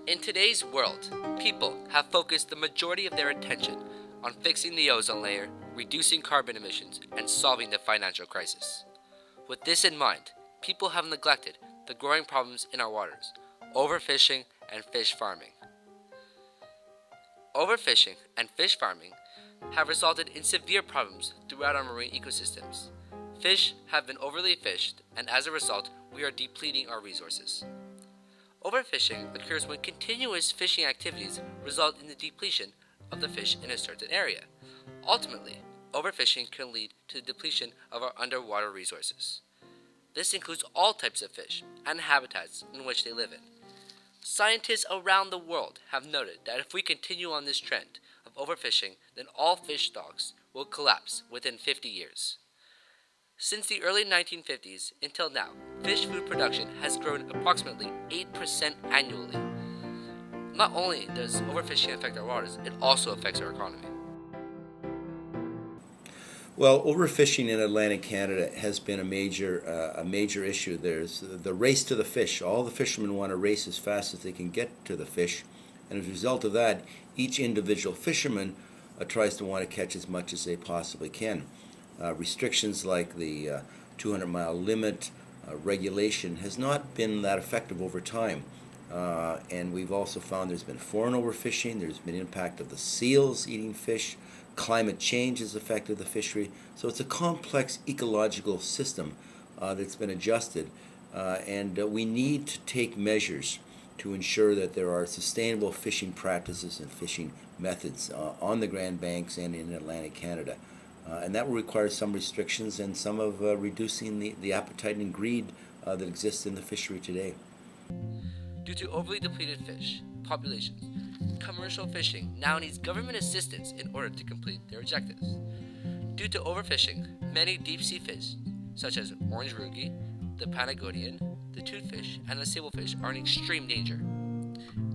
In today's world, people have focused the majority of their attention on fixing the ozone layer, reducing carbon emissions, and solving the financial crisis. With this in mind, people have neglected the growing problems in our waters: overfishing and fish farming. Overfishing and fish farming have resulted in severe problems throughout our marine ecosystems. Fish have been overly fished, and as a result, we are depleting our resources. Overfishing occurs when continuous fishing activities result in the depletion of the fish in a certain area. Ultimately, overfishing can lead to the depletion of our underwater resources. This includes all types of fish and habitats in which they live in. Scientists around the world have noted that if we continue on this trend of overfishing, then all fish stocks will collapse within 50 years. Since the early 1950s until now, fish food production has grown approximately 8% annually. Not only does overfishing affect our waters, it also affects our economy. Well, overfishing in Atlantic Canada has been a major issue. There's the race to the fish. All the fishermen want to race as fast as they can get to the fish, and as a result of that, each individual fisherman tries to want to catch as much as they possibly can. Restrictions like the 200-mile limit regulation has not been that effective over time. And we've also found there's been foreign overfishing, there's been impact of the seals eating fish, climate change has affected the fishery. So it's a complex ecological system that's been adjusted, and we need to take measures to ensure that there are sustainable fishing practices and fishing methods on the Grand Banks and in Atlantic Canada. And that will require some restrictions and some of reducing the appetite and greed that exists in the fishery today. Due to overly depleted fish populations, commercial fishing now needs government assistance in order to complete their objectives. Due to overfishing, many deep-sea fish, such as orange rugi, the Patagonian, the toothfish, and the sablefish, are in extreme danger.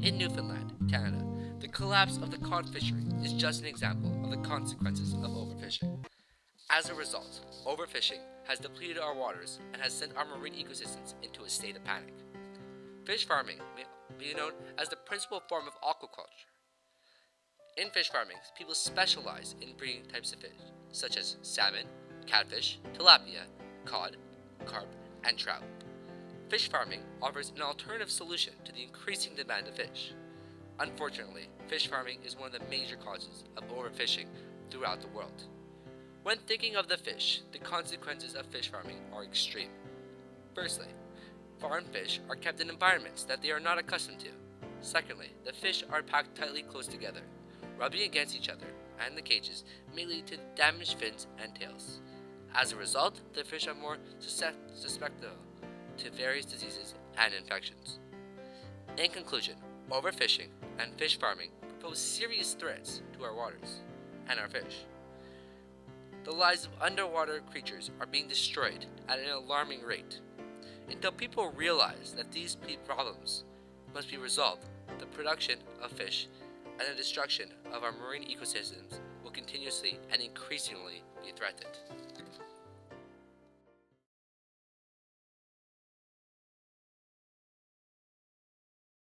In Newfoundland, Canada, the collapse of the cod fishery is just an example of the consequences of overfishing. As a result, overfishing has depleted our waters and has sent our marine ecosystems into a state of panic. Fish farming may be known as the principal form of aquaculture. In fish farming, people specialize in breeding types of fish, such as salmon, catfish, tilapia, cod, carp, and trout. Fish farming offers an alternative solution to the increasing demand of fish. Unfortunately, fish farming is one of the major causes of overfishing throughout the world. When thinking of the fish, the consequences of fish farming are extreme. Firstly, farmed fish are kept in environments that they are not accustomed to. Secondly, the fish are packed tightly close together, rubbing against each other, and the cages may lead to damaged fins and tails. As a result, the fish are more susceptible to various diseases and infections. In conclusion, overfishing and fish farming pose serious threats to our waters and our fish. The lives of underwater creatures are being destroyed at an alarming rate. Until people realize that these problems must be resolved, the production of fish and the destruction of our marine ecosystems will continuously and increasingly be threatened.